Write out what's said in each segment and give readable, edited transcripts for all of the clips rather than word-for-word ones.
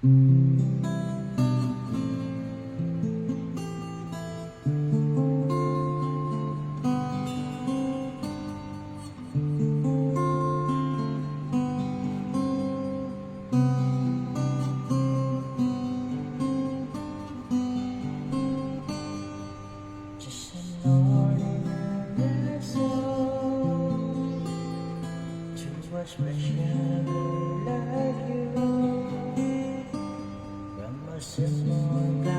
Just an ordinary soul, too much special like you. From a simple guy,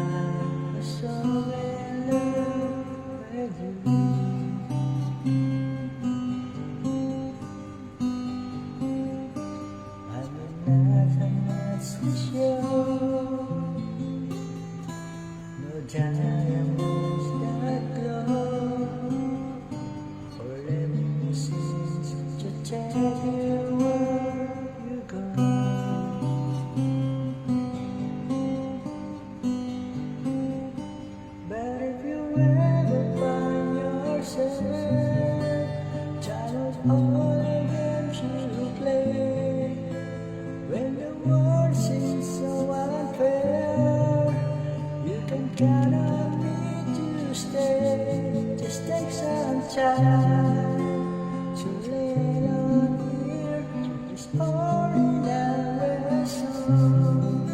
I so in love with you. I will never miss you. No diamonds that glow, or limousines to take you where you go. But if you ever find yourself tired of all the games you play, when the world seems so unfair, you can count on me to stay. Just take some time to lay on here to this ordinary song.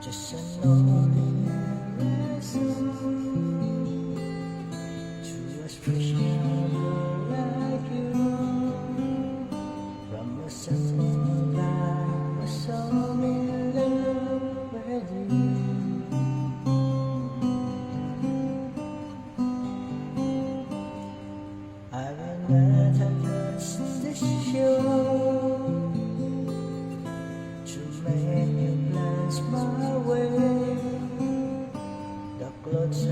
Just an ordinary song to a special girl like you. From a simple life, I so in love with you. I will not have lost this show to make you glance my way. The clothes I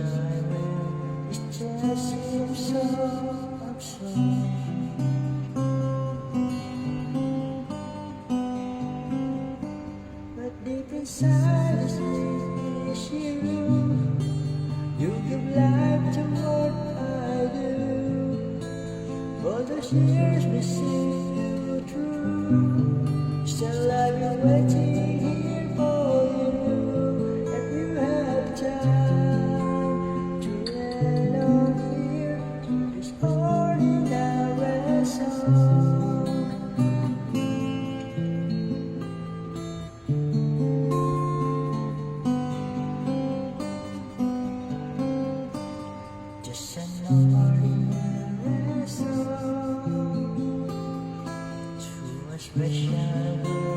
wear, it just seems so absurd. But deep inside is you. You give life to what I do. For those years we see you through. Still I've been waiting here for you. If you have time to let on here this ordinary song. Just an ordinary song to a special